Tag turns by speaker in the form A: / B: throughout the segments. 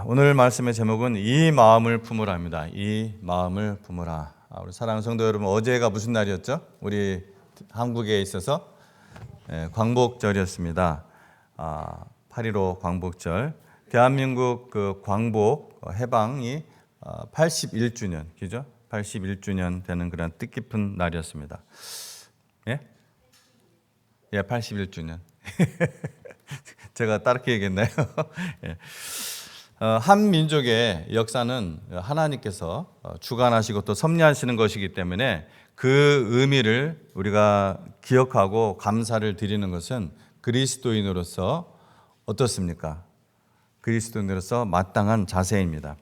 A: 오늘 말씀의 제목은 이 마음을 품으라입니다. 이 마음을 품으라. 우리 사랑하는 성도 여러분, 어제가 무슨 날이었죠? 우리 한국에 있어서 광복절이었습니다. 8.15 광복절. 대한민국 그 광복 해방이 81주년, 그죠? 81주년 되는 그런 뜻깊은 날이었습니다. 예? 예, 81주년. 제가 다르게 얘기했나요? 예. 한 민족의 역사는 하나님께서 주관하시고 또 섭리하시는 것이기 때문에 그 의미를 우리가 기억하고 감사를 드리는 것은 그리스도인으로서 어떻습니까? 그리스도인으로서 마땅한 자세입니다.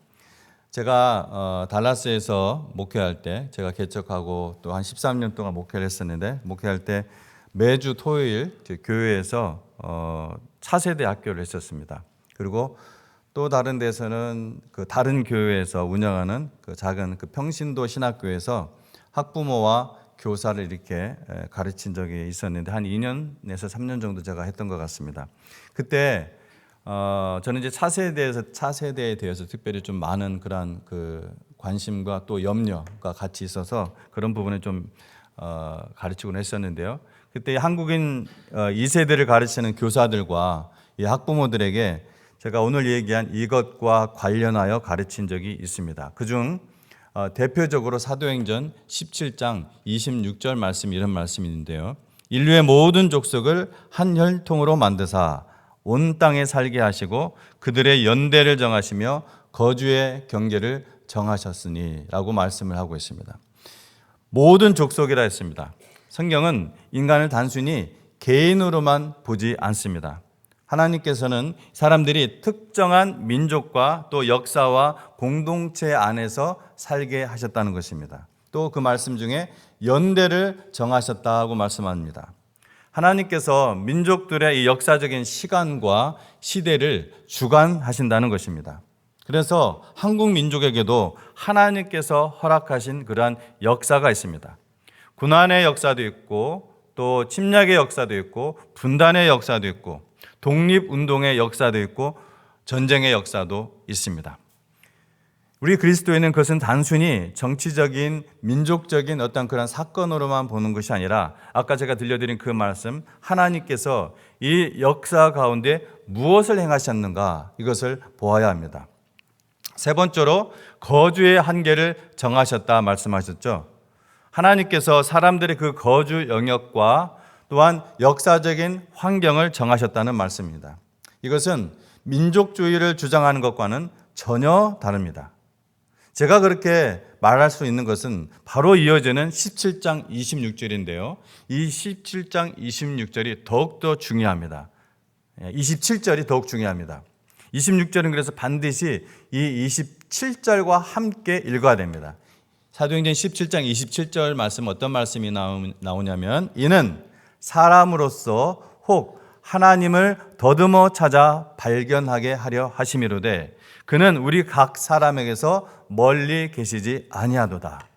A: 제가 달라스에서 목회할 때, 제가 개척하고 또 한 13년 동안 목회를 했었는데, 목회할 때 매주 토요일 교회에서 차세대 학교를 했었습니다. 그리고 또 다른 데서는 그 다른 교회에서 운영하는 그 작은 그 평신도 신학교에서 학부모와 교사를 이렇게 가르친 적이 있었는데 한 2년에서 3년 정도 제가 했던 것 같습니다. 그때 저는 이제 차세대에 대해서 특별히 좀 많은 그런 그 관심과 또 염려가 같이 있어서 그런 부분을 좀 가르치곤 했었는데요. 그때 한국인 2세대를 가르치는 교사들과 이 학부모들에게 제가 오늘 얘기한 이것과 관련하여 가르친 적이 있습니다. 그중 대표적으로 사도행전 17장 26절 말씀, 이런 말씀이 있는데요. 인류의 모든 족속을 한 혈통으로 만드사 온 땅에 살게 하시고 그들의 연대를 정하시며 거주의 경계를 정하셨으니 라고 말씀을 하고 있습니다. 모든 족속이라 했습니다. 성경은 인간을 단순히 개인으로만 보지 않습니다. 하나님께서는 사람들이 특정한 민족과 또 역사와 공동체 안에서 살게 하셨다는 것입니다. 또 그 말씀 중에 연대를 정하셨다고 말씀합니다. 하나님께서 민족들의 이 역사적인 시간과 시대를 주관하신다는 것입니다. 그래서 한국 민족에게도 하나님께서 허락하신 그러한 역사가 있습니다. 고난의 역사도 있고 또 침략의 역사도 있고 분단의 역사도 있고 독립운동의 역사도 있고 전쟁의 역사도 있습니다. 우리 그리스도인은 그것은 단순히 정치적인 민족적인 어떤 그런 사건으로만 보는 것이 아니라 아까 제가 들려드린 그 말씀, 하나님께서 이 역사 가운데 무엇을 행하셨는가, 이것을 보아야 합니다. 세 번째로 거주의 한계를 정하셨다 말씀하셨죠. 하나님께서 사람들의 그 거주 영역과 또한 역사적인 환경을 정하셨다는 말씀입니다. 이것은 민족주의를 주장하는 것과는 전혀 다릅니다. 제가 그렇게 말할 수 있는 것은 바로 이어지는 17장 26절인데요. 이 17장 26절이 더욱더 중요합니다. 27절이 더욱 중요합니다. 26절은 그래서 반드시 이 27절과 함께 읽어야 됩니다. 사도행전 17장 27절 말씀, 어떤 말씀이 나오냐면 이는 사람으로서 혹 하나님을 더듬어 찾아 발견하게 하려 하심이로되 그는 우리 각 사람에게서 멀리 계시지 아니하도다.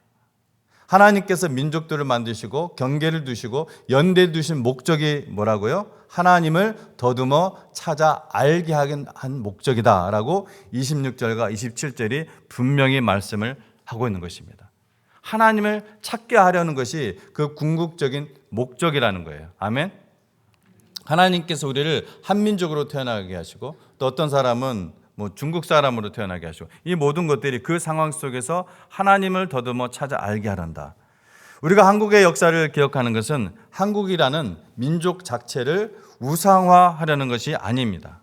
A: 하나님께서 민족들을 만드시고 경계를 두시고 연대 두신 목적이 뭐라고요? 하나님을 더듬어 찾아 알게 한 목적이다 라고 26절과 27절이 분명히 말씀을 하고 있는 것입니다. 하나님을 찾게 하려는 것이 그 궁극적인 목적이라는 거예요. 아멘. 하나님께서 우리를 한민족으로 태어나게 하시고 또 어떤 사람은 중국 사람으로 태어나게 하시고 이 모든 것들이 그 상황 속에서 하나님을 더듬어 찾아 알게 하란다. 우리가 한국의 역사를 기억하는 것은 한국이라는 민족 자체를 우상화하려는 것이 아닙니다.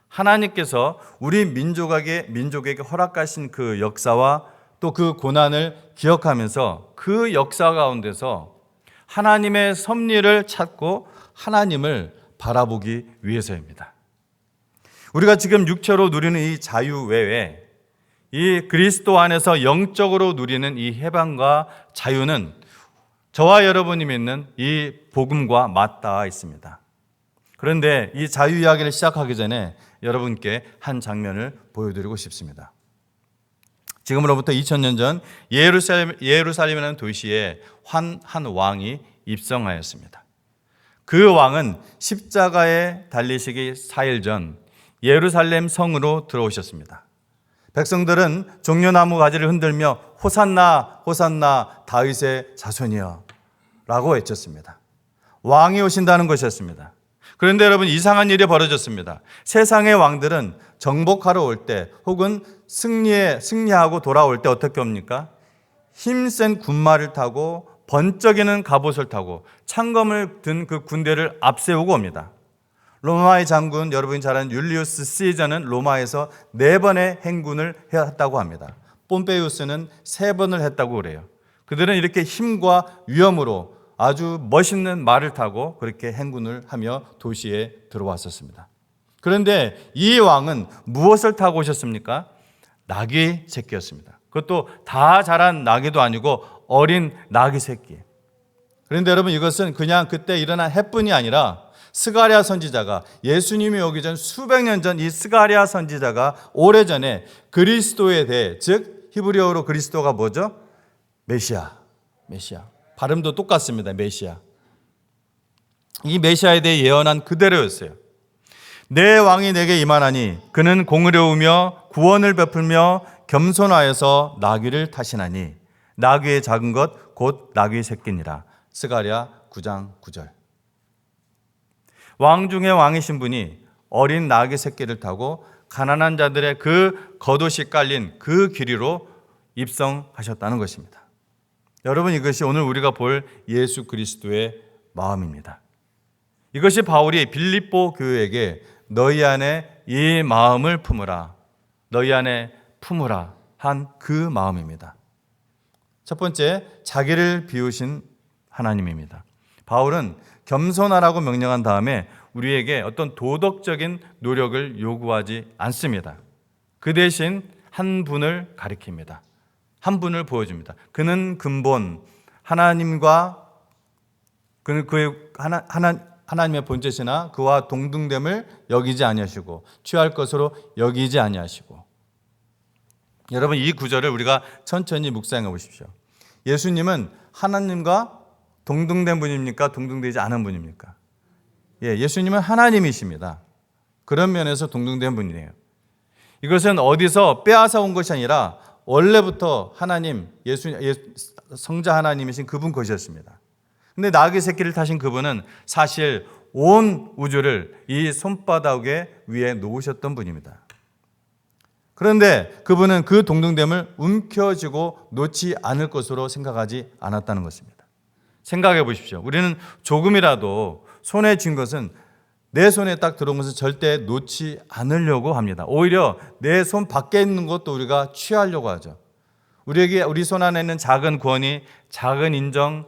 A: 하나님께서 우리 민족에게 허락하신 그 역사와 또 그 고난을 기억하면서 그 역사 가운데서 하나님의 섭리를 찾고 하나님을 바라보기 위해서입니다. 우리가 지금 육체로 누리는 이 자유 외에 이 그리스도 안에서 영적으로 누리는 이 해방과 자유는 저와 여러분이 믿는 이 복음과 맞닿아 있습니다. 그런데 이 자유 이야기를 시작하기 전에 여러분께 한 장면을 보여드리고 싶습니다. 지금으로부터 2000년 전 예루살렘이라는 도시에 한 왕이 입성하였습니다. 그 왕은 십자가에 달리시기 4일 전 예루살렘 성으로 들어오셨습니다. 백성들은 종려나무 가지를 흔들며 호산나 호산나 다윗의 자손이여 라고 외쳤습니다. 왕이 오신다는 것이었습니다. 그런데 여러분, 이상한 일이 벌어졌습니다. 세상의 왕들은 정복하러 올 때 혹은 승리하고 돌아올 때 어떻게 옵니까? 힘센 군마를 타고 번쩍이는 갑옷을 타고 창검을 든 그 군대를 앞세우고 옵니다. 로마의 장군, 여러분이 잘 아는 율리우스 시저는 로마에서 4번의 행군을 했다고 합니다. 폼페이우스는 3번을 했다고 그래요. 그들은 이렇게 힘과 위엄으로 아주 멋있는 말을 타고 그렇게 행군을 하며 도시에 들어왔었습니다. 그런데 이 왕은 무엇을 타고 오셨습니까? 나귀 새끼였습니다. 그것도 다 자란 나귀도 아니고 어린 나귀 새끼. 그런데 여러분, 이것은 그냥 그때 일어난 해뿐이 아니라 스가랴 선지자가, 예수님이 오기 전 수백 년 전 이 스가랴 선지자가 오래전에 그리스도에 대해, 즉 히브리어로 그리스도가 뭐죠? 메시아. 발음도 똑같습니다. 메시아. 이 메시아에 대해 예언한 그대로였어요. 내 왕이 내게 임하나니 그는 공의로우며 구원을 베풀며 겸손하여서 나귀를 타시나니 나귀의 작은 것 곧 나귀 새끼니라. 스가랴 9장 9절. 왕 중의 왕이신 분이 어린 나귀 새끼를 타고 가난한 자들의 그 겉옷이 깔린 그 길이로 입성하셨다는 것입니다. 여러분, 이것이 오늘 우리가 볼 예수 그리스도의 마음입니다. 이것이 바울이 빌립보 교회에게 너희 안에 이 마음을 품으라, 너희 안에 품으라 한 그 마음입니다. 첫 번째, 자기를 비우신 하나님입니다. 바울은 겸손하라고 명령한 다음에 우리에게 어떤 도덕적인 노력을 요구하지 않습니다. 그 대신 한 분을 가리킵니다. 한 분을 보여줍니다. 그는 근본 하나님과 하나님의 본체시나 그와 동등됨을 여기지 아니하시고 취할 것으로 여기지 아니하시고. 여러분, 이 구절을 우리가 천천히 묵상해 보십시오. 예수님은 하나님과 동등된 분입니까? 동등되지 않은 분입니까? 예수님은 하나님이십니다. 그런 면에서 동등된 분이에요. 이것은 어디서 빼앗아 온 것이 아니라 원래부터 하나님, 성자 하나님이신 그분 것이었습니다. 근데 나귀 새끼를 타신 그분은 사실 온 우주를 이 손바닥 위에 놓으셨던 분입니다. 그런데 그분은 그 동등됨을 움켜쥐고 놓지 않을 것으로 생각하지 않았다는 것입니다. 생각해 보십시오. 우리는 조금이라도 손에 쥔 것은, 내 손에 딱 들어온 것은 절대 놓지 않으려고 합니다. 오히려 내 손 밖에 있는 것도 우리가 취하려고 하죠. 우리 손 안에 있는 작은 권위, 작은 인정,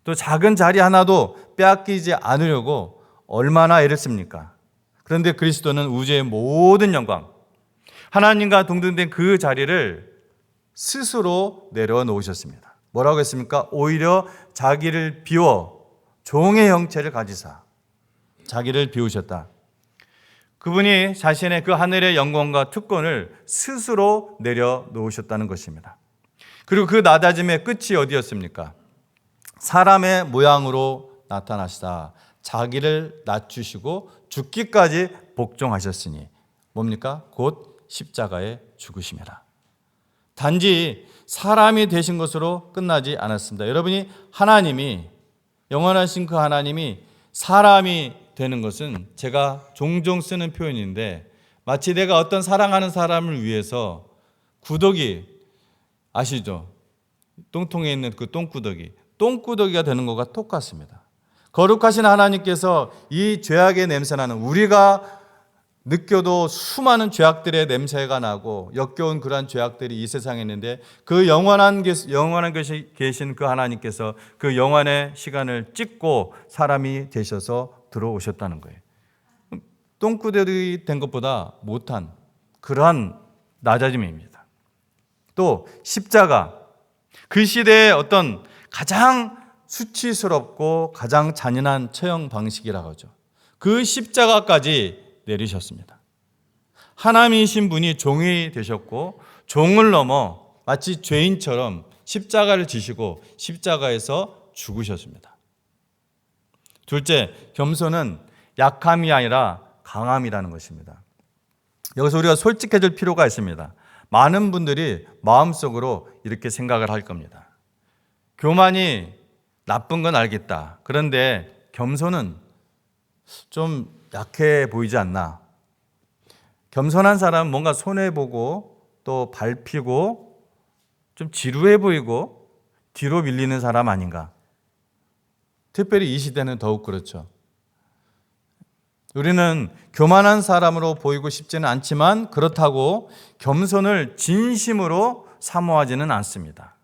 A: 또 작은 자리 하나도 빼앗기지 않으려고 얼마나 애를 씁니까? 그런데 그리스도는 우주의 모든 영광, 하나님과 동등된 그 자리를 스스로 내려놓으셨습니다. 뭐라고 했습니까? 오히려 자기를 비워 종의 형체를 가지사 자기를 비우셨다. 그분이 자신의 그 하늘의 영광과 특권을 스스로 내려놓으셨다는 것입니다. 그리고 그 낮아짐의 끝이 어디였습니까? 사람의 모양으로 나타나시다 자기를 낮추시고 죽기까지 복종하셨으니 뭡니까? 곧 십자가에 죽으심이라. 단지 사람이 되신 것으로 끝나지 않았습니다. 여러분이 하나님이, 영원하신 그 하나님이 사람이 되는 것은 제가 종종 쓰는 표현인데, 마치 내가 어떤 사랑하는 사람을 위해서 구더기, 아시죠? 똥통에 있는 그 똥구더기가 되는 것과 똑같습니다. 거룩하신 하나님께서 이 죄악의 냄새나는, 우리가 느껴도 수많은 죄악들의 냄새가 나고 역겨운 그러한 죄악들이 이 세상에 있는데, 그 영원한 것이 계신 그 하나님께서 그 영원의 시간을 찍고 사람이 되셔서 들어오셨다는 거예요. 똥구더기 된 것보다 못한 그러한 낮아짐입니다. 또 십자가, 그 시대의 어떤 가장 수치스럽고 가장 잔인한 처형 방식이라고 하죠. 그 십자가까지 내리셨습니다. 하나님이신 분이 종이 되셨고 종을 넘어 마치 죄인처럼 십자가를 지시고 십자가에서 죽으셨습니다. 둘째, 겸손은 약함이 아니라 강함이라는 것입니다. 여기서 우리가 솔직해질 필요가 있습니다. 많은 분들이 마음속으로 이렇게 생각을 할 겁니다. 교만이 나쁜 건 알겠다. 그런데 겸손은 좀 약해 보이지 않나? 겸손한 사람은 뭔가 손해보고 또 밟히고 좀 지루해 보이고 뒤로 밀리는 사람 아닌가? 특별히 이 시대는 더욱 그렇죠. 우리는 교만한 사람으로 보이고 싶지는 않지만 그렇다고 겸손을 진심으로 사모하지는 않습니다.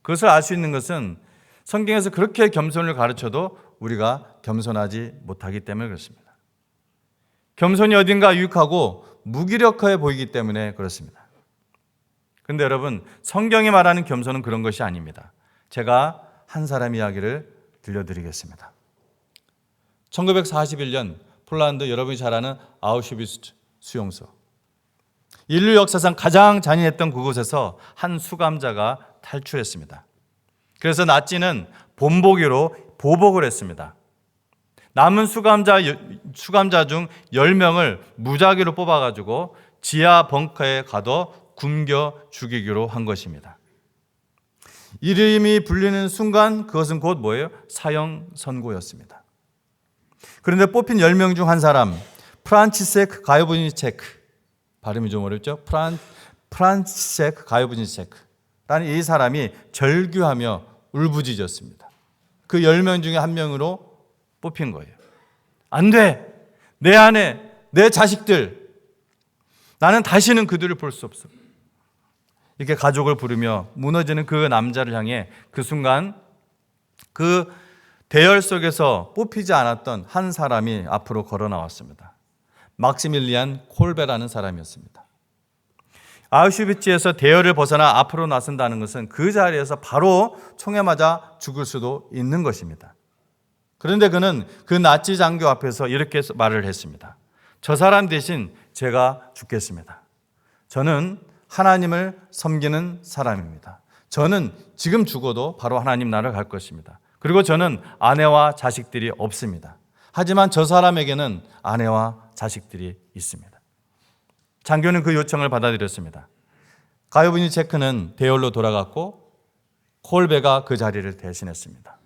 A: 그것을 알 수 있는 것은 성경에서 그렇게 겸손을 가르쳐도 우리가 겸손하지 못하기 때문에 그렇습니다. 겸손이 어딘가 유익하고 무기력해 보이기 때문에 그렇습니다. 그런데 여러분, 성경이 말하는 겸손은 그런 것이 아닙니다. 제가 한 사람 이야기를 들려드리겠습니다. 1941년 폴란드, 여러분이 잘 아는 아우슈비츠 수용소. 인류 역사상 가장 잔인했던 그곳에서 한 수감자가 탈출했습니다. 그래서 나치는 본보기로 보복을 했습니다. 남은 수감자 중 10명을 무작위로 뽑아가지고 지하 벙커에 가둬 굶겨 죽이기로 한 것입니다. 이름이 불리는 순간 그것은 곧 뭐예요? 사형 선고였습니다. 그런데 뽑힌 10명 중 한 사람, 프란치세크 가요브니체크, 발음이 좀 어렵죠? 프란치세크 가요브니체크라는 이 사람이 절규하며 울부짖었습니다. 그 10명 중에 한 명으로 뽑힌 거예요. 안 돼! 내 아내, 내 자식들, 나는 다시는 그들을 볼 수 없어. 이렇게 가족을 부르며 무너지는 그 남자를 향해 그 순간 그 대열 속에서 뽑히지 않았던 한 사람이 앞으로 걸어 나왔습니다. 막시밀리안 콜베라는 사람이었습니다. 아우슈비츠에서 대열을 벗어나 앞으로 나선다는 것은 그 자리에서 바로 총에 맞아 죽을 수도 있는 것입니다. 그런데 그는 그 나치 장교 앞에서 이렇게 말을 했습니다. 저 사람 대신 제가 죽겠습니다. 저는 하나님을 섬기는 사람입니다. 저는 지금 죽어도 바로 하나님 나라를 갈 것입니다. 그리고 저는 아내와 자식들이 없습니다. 하지만 저 사람에게는 아내와 자식들이 있습니다. 장교는 그 요청을 받아들였습니다. 가요브니체크는 대열로 돌아갔고 콜베가 그 자리를 대신했습니다.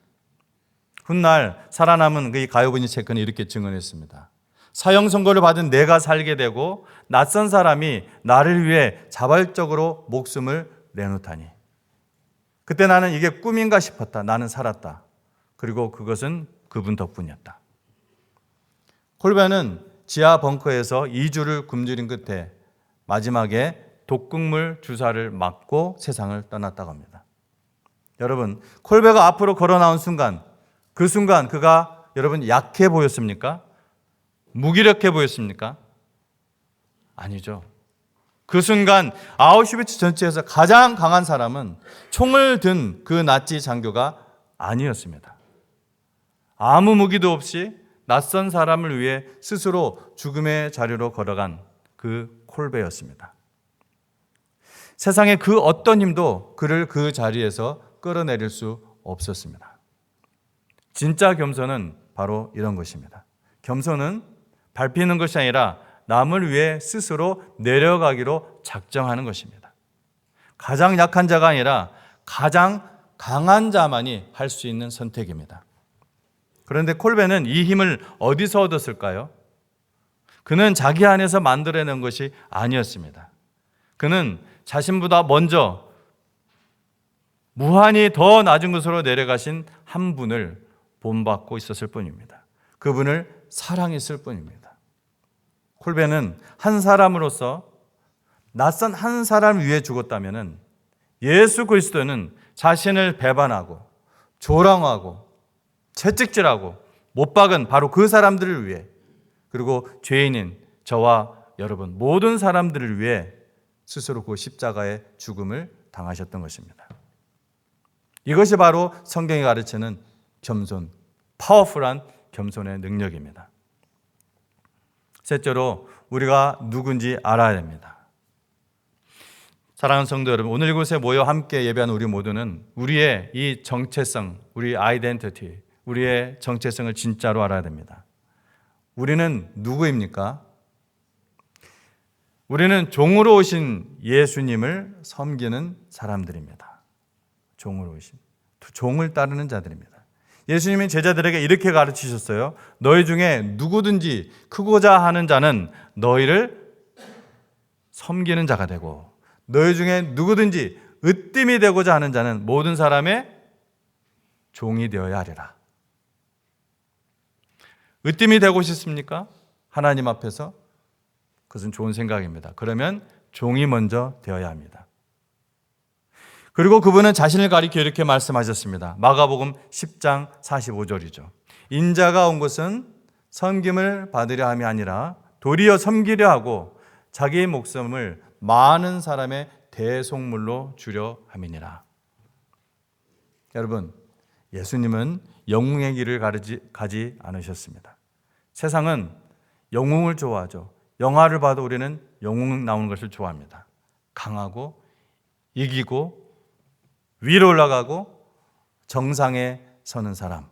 A: 훗날 살아남은 그 가요브니체크는 이렇게 증언했습니다. 사형 선고를 받은 내가 살게 되고 낯선 사람이 나를 위해 자발적으로 목숨을 내놓다니. 그때 나는 이게 꿈인가 싶었다. 나는 살았다. 그리고 그것은 그분 덕분이었다. 콜베는 지하 벙커에서 2주를 굶주린 끝에 마지막에 독극물 주사를 맞고 세상을 떠났다고 합니다. 여러분, 콜베가 앞으로 걸어 나온 순간, 그 순간 그가 여러분 약해 보였습니까? 무기력해 보였습니까? 아니죠. 그 순간 아우슈비츠 전체에서 가장 강한 사람은 총을 든 그 나치 장교가 아니었습니다. 아무 무기도 없이 낯선 사람을 위해 스스로 죽음의 자리로 걸어간 그 콜베였습니다. 세상의 그 어떤 힘도 그를 그 자리에서 끌어내릴 수 없었습니다. 진짜 겸손은 바로 이런 것입니다. 겸손은 밟히는 것이 아니라 남을 위해 스스로 내려가기로 작정하는 것입니다. 가장 약한 자가 아니라 가장 강한 자만이 할 수 있는 선택입니다. 그런데 콜베는 이 힘을 어디서 얻었을까요? 그는 자기 안에서 만들어낸 것이 아니었습니다. 그는 자신보다 먼저 무한히 더 낮은 곳으로 내려가신 한 분을 본받고 있었을 뿐입니다. 그분을 사랑했을 뿐입니다. 콜베는 한 사람으로서 낯선 한 사람을 위해 죽었다면 예수 그리스도는 자신을 배반하고 조롱하고 채찍질하고 못 박은 바로 그 사람들을 위해, 그리고 죄인인 저와 여러분 모든 사람들을 위해 스스로 그 십자가의 죽음을 당하셨던 것입니다. 이것이 바로 성경이 가르치는 겸손, 파워풀한 겸손의 능력입니다. 셋째로 우리가 누군지 알아야 됩니다. 사랑하는 성도 여러분, 오늘 이곳에 모여 함께 예배하는 우리 모두는 우리의 이 정체성, 우리 아이덴티티, 우리의 정체성을 진짜로 알아야 됩니다. 우리는 누구입니까? 우리는 종으로 오신 예수님을 섬기는 사람들입니다. 종으로 오신, 종을 따르는 자들입니다. 예수님이 제자들에게 이렇게 가르치셨어요. 너희 중에 누구든지 크고자 하는 자는 너희를 섬기는 자가 되고, 너희 중에 누구든지 으뜸이 되고자 하는 자는 모든 사람의 종이 되어야 하리라. 으뜸이 되고 싶습니까? 하나님 앞에서? 그것은 좋은 생각입니다. 그러면 종이 먼저 되어야 합니다. 그리고 그분은 자신을 가리켜 이렇게 말씀하셨습니다. 마가복음 10장 45절이죠. 인자가 온 것은 섬김을 받으려 함이 아니라 도리어 섬기려 하고 자기의 목숨을 많은 사람의 대속물로 주려 함이니라. 여러분, 예수님은 영웅의 길을 가지 않으셨습니다. 세상은 영웅을 좋아하죠. 영화를 봐도 우리는 영웅 나오는 것을 좋아합니다. 강하고 이기고 위로 올라가고 정상에 서는 사람.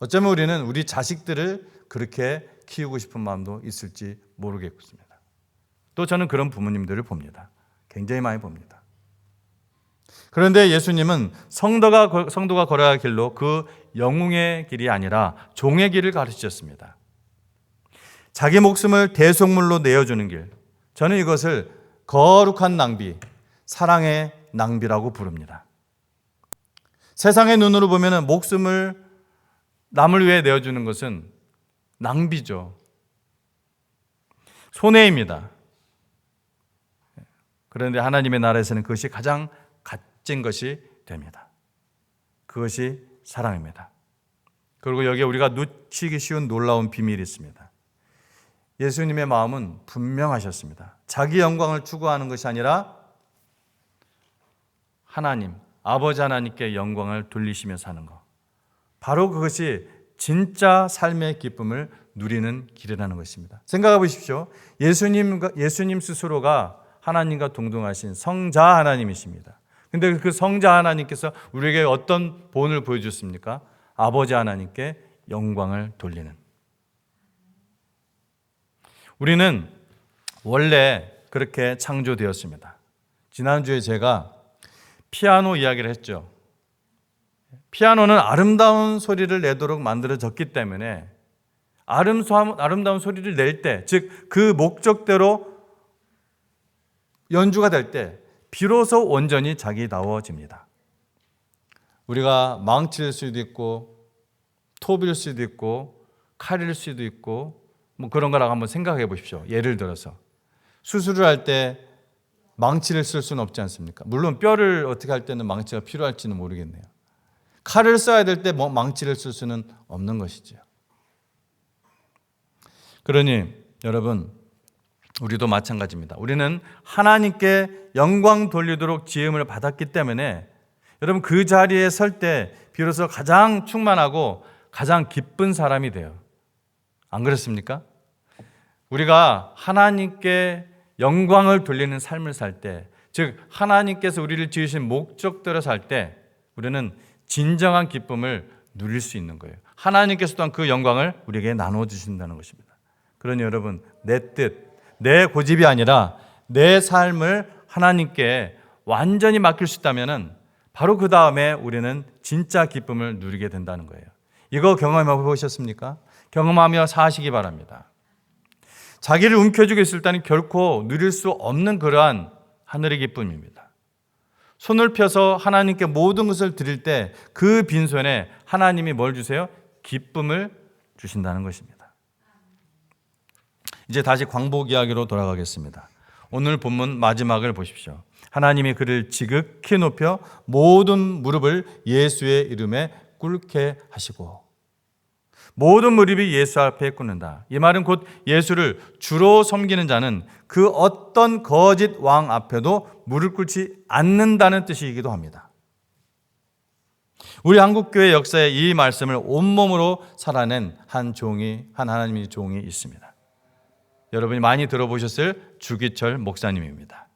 A: 어쩌면 우리는 우리 자식들을 그렇게 키우고 싶은 마음도 있을지 모르겠습니다. 또 저는 그런 부모님들을 봅니다. 굉장히 많이 봅니다. 그런데 예수님은 성도가 걸어야 할 길로 그 영웅의 길이 아니라 종의 길을 가르치셨습니다. 자기 목숨을 대속물로 내어주는 길. 저는 이것을 거룩한 낭비, 사랑의 낭비라고 부릅니다. 세상의 눈으로 보면 목숨을 남을 위해 내어주는 것은 낭비죠. 손해입니다. 그런데 하나님의 나라에서는 그것이 가장 값진 것이 됩니다. 그것이 사랑입니다. 그리고 여기에 우리가 놓치기 쉬운 놀라운 비밀이 있습니다. 예수님의 마음은 분명하셨습니다. 자기 영광을 추구하는 것이 아니라 하나님, 아버지 하나님께 영광을 돌리시며 사는 것. 바로 그것이 진짜 삶의 기쁨을 누리는 길이라는 것입니다. 생각해 보십시오. 예수님 스스로가 하나님과 동등하신 성자 하나님이십니다. 근데 그 성자 하나님께서 우리에게 어떤 본을 보여주셨습니까? 아버지 하나님께 영광을 돌리는. 우리는 원래 그렇게 창조되었습니다. 지난주에 제가 피아노 이야기를 했죠. 피아노는 아름다운 소리를 내도록 만들어졌기 때문에 아름다운 소리를 낼 때, 즉 그 목적대로 연주가 될 때 비로소 온전히 자기다워집니다. 우리가 망칠 수도 있고 톱일 수도 있고 칼일 수도 있고 뭐 그런 거라고 한번 생각해 보십시오. 예를 들어서 수술을 할 때 망치를 쓸 수는 없지 않습니까? 물론 뼈를 어떻게 할 때는 망치가 필요할지는 모르겠네요. 칼을 써야 될 때 망치를 쓸 수는 없는 것이죠. 그러니 여러분, 우리도 마찬가지입니다. 우리는 하나님께 영광 돌리도록 지음을 받았기 때문에 여러분 그 자리에 설 때 비로소 가장 충만하고 가장 기쁜 사람이 돼요. 안 그렇습니까? 우리가 하나님께 영광을 돌리는 삶을 살 때, 즉 하나님께서 우리를 지으신 목적대로 살 때 우리는 진정한 기쁨을 누릴 수 있는 거예요. 하나님께서 또한 그 영광을 우리에게 나눠주신다는 것입니다. 그러니 여러분, 내 뜻, 내 고집이 아니라 내 삶을 하나님께 완전히 맡길 수 있다면 바로 그 다음에 우리는 진짜 기쁨을 누리게 된다는 거예요. 이거 경험해 보셨습니까? 경험하며 사시기 바랍니다. 자기를 움켜쥐고 있을 때는 결코 누릴 수 없는 그러한 하늘의 기쁨입니다. 손을 펴서 하나님께 모든 것을 드릴 때 그 빈손에 하나님이 뭘 주세요? 기쁨을 주신다는 것입니다. 이제 다시 광복 이야기로 돌아가겠습니다. 오늘 본문 마지막을 보십시오. 하나님이 그를 지극히 높여 모든 무릎을 예수의 이름에 꿇게 하시고, 모든 무릎이 예수 앞에 꿇는다. 이 말은 곧 예수를 주로 섬기는 자는 그 어떤 거짓 왕 앞에도 무릎 꿇지 않는다는 뜻이기도 합니다. 우리 한국교회 역사에 이 말씀을 온몸으로 살아낸 한 하나님의 종이 있습니다. 여러분이 많이 들어보셨을 주기철 목사님입니다.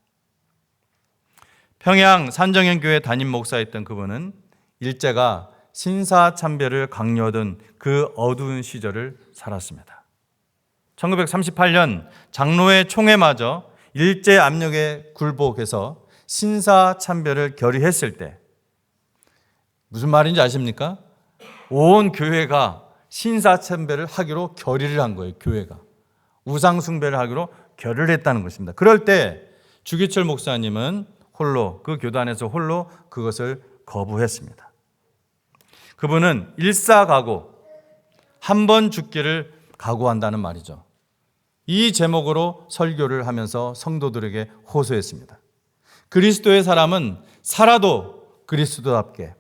A: 평양 산정현교회 담임 목사였던 그분은 일제가 신사참배를 강요하던 그 어두운 시절을 살았습니다. 1938년 장로회 총회 마저 일제 압력에 굴복해서 신사참배를 결의했을 때 무슨 말인지 아십니까? 온 교회가 신사참배를 하기로 결의를 한 거예요. 교회가 우상숭배를 하기로 결의를 했다는 것입니다. 그럴 때 주기철 목사님은 홀로 그 교단에서 홀로 그것을 거부했습니다. 그분은 일사각오, 한 번 죽기를 각오한다는 말이죠. 이 제목으로 설교를 하면서 성도들에게 호소했습니다. 그리스도의 사람은 살아도 그리스도답게,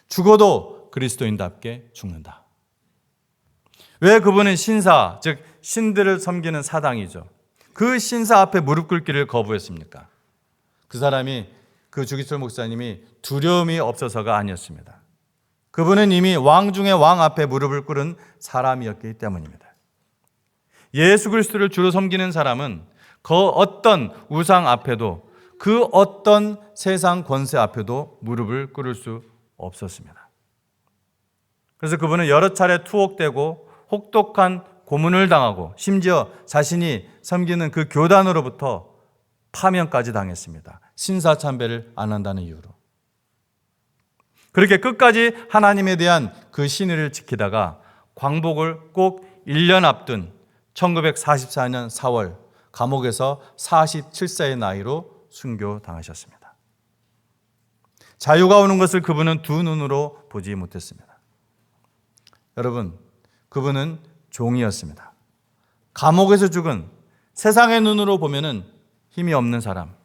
A: 죽어도 그리스도인답게 죽는다. 왜 그분은 신사, 즉 신들을 섬기는 사당이죠. 그 신사 앞에 무릎 꿇기를 거부했습니까? 그 사람이, 그 주기철 목사님이 두려움이 없어서가 아니었습니다. 그분은 이미 왕 중의 왕 앞에 무릎을 꿇은 사람이었기 때문입니다. 예수 그리스도를 주로 섬기는 사람은 그 어떤 우상 앞에도, 그 어떤 세상 권세 앞에도 무릎을 꿇을 수 없었습니다. 그래서 그분은 여러 차례 투옥되고 혹독한 고문을 당하고 심지어 자신이 섬기는 그 교단으로부터 파면까지 당했습니다. 신사참배를 안 한다는 이유로. 그렇게 끝까지 하나님에 대한 그 신의를 지키다가 광복을 꼭 1년 앞둔 1944년 4월 감옥에서 47세의 나이로 순교당하셨습니다. 자유가 오는 것을 그분은 두 눈으로 보지 못했습니다. 여러분, 그분은 종이었습니다. 감옥에서 죽은, 세상의 눈으로 보면은 힘이 없는 사람.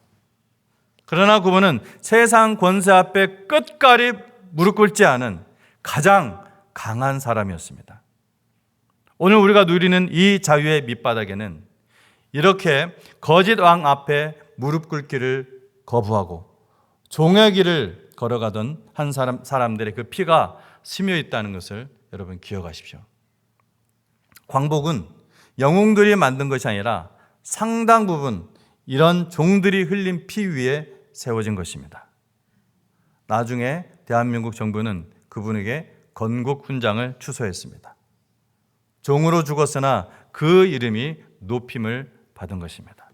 A: 그러나 그분은 세상 권세 앞에 끝까지 무릎 꿇지 않은 가장 강한 사람이었습니다. 오늘 우리가 누리는 이 자유의 밑바닥에는 이렇게 거짓 왕 앞에 무릎 꿇기를 거부하고 종의 길을 걸어가던 한 사람들의 그 피가 스며 있다는 것을 여러분 기억하십시오. 광복은 영웅들이 만든 것이 아니라 상당 부분 이런 종들이 흘린 피 위에 세워진 것입니다. 나중에 대한민국 정부는 그분에게 건국 훈장을 추서했습니다. 종으로 죽었으나 그 이름이 높임을 받은 것입니다.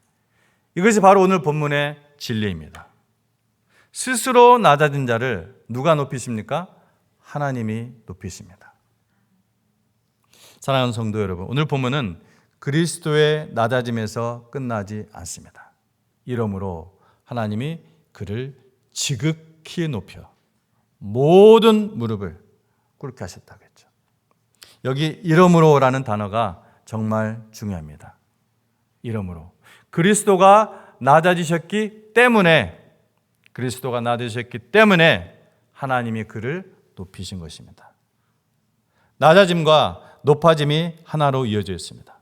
A: 이것이 바로 오늘 본문의 진리입니다. 스스로 낮아진 자를 누가 높이십니까? 하나님이 높이십니다. 사랑하는 성도 여러분, 오늘 본문은 그리스도의 낮아짐에서 끝나지 않습니다. 이러므로 하나님이 그를 지극히 높여 모든 무릎을 꿇게 하셨다고 했죠. 여기 이러므로라는 단어가 정말 중요합니다. 이러므로 그리스도가 낮아지셨기 때문에 하나님이 그를 높이신 것입니다. 낮아짐과 높아짐이 하나로 이어져 있습니다.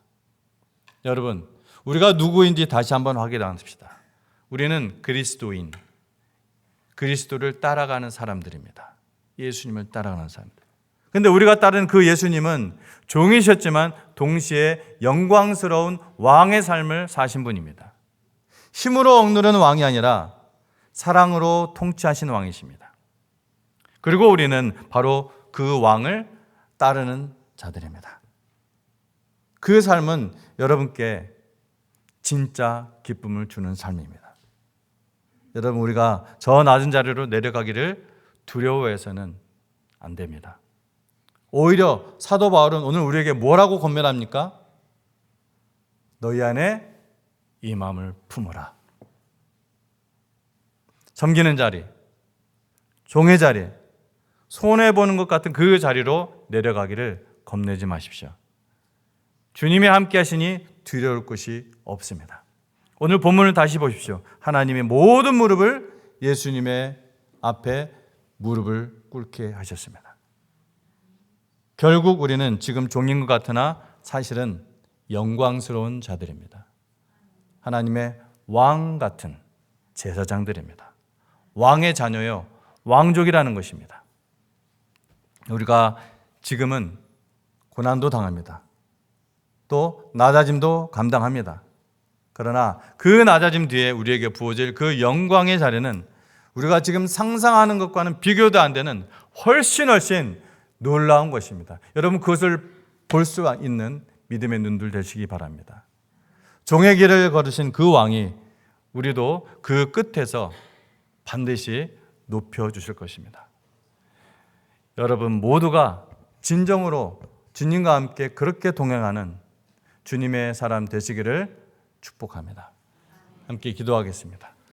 A: 여러분, 우리가 누구인지 다시 한번 확인합시다. 우리는 그리스도인, 그리스도를 따라가는 사람들입니다. 예수님을 따라가는 사람들. 그런데 우리가 따르는 그 예수님은 종이셨지만 동시에 영광스러운 왕의 삶을 사신 분입니다. 힘으로 억누르는 왕이 아니라 사랑으로 통치하신 왕이십니다. 그리고 우리는 바로 그 왕을 따르는 자들입니다. 그 삶은 여러분께 진짜 기쁨을 주는 삶입니다. 여러분, 우리가 저 낮은 자리로 내려가기를 두려워해서는 안 됩니다. 오히려 사도 바울은 오늘 우리에게 뭐라고 권면합니까? 너희 안에 이 마음을 품어라. 섬기는 자리, 종의 자리, 손해보는 것 같은 그 자리로 내려가기를 겁내지 마십시오. 주님이 함께 하시니 두려울 것이 없습니다. 오늘 본문을 다시 보십시오. 하나님의 모든 무릎을 예수님의 앞에 무릎을 꿇게 하셨습니다. 결국 우리는 지금 종인 것 같으나 사실은 영광스러운 자들입니다. 하나님의 왕 같은 제사장들입니다. 왕의 자녀요, 왕족이라는 것입니다. 우리가 지금은 고난도 당합니다. 또 낮아짐도 감당합니다. 그러나 그 낮아짐 뒤에 우리에게 부어질 그 영광의 자리는 우리가 지금 상상하는 것과는 비교도 안 되는 훨씬 놀라운 것입니다. 여러분, 그것을 볼 수 있는 믿음의 눈들 되시기 바랍니다. 종의 길을 걸으신 그 왕이 우리도 그 끝에서 반드시 높여주실 것입니다. 여러분 모두가 진정으로 주님과 함께 그렇게 동행하는 주님의 사람 되시기를 축복합니다. 함께 기도하겠습니다.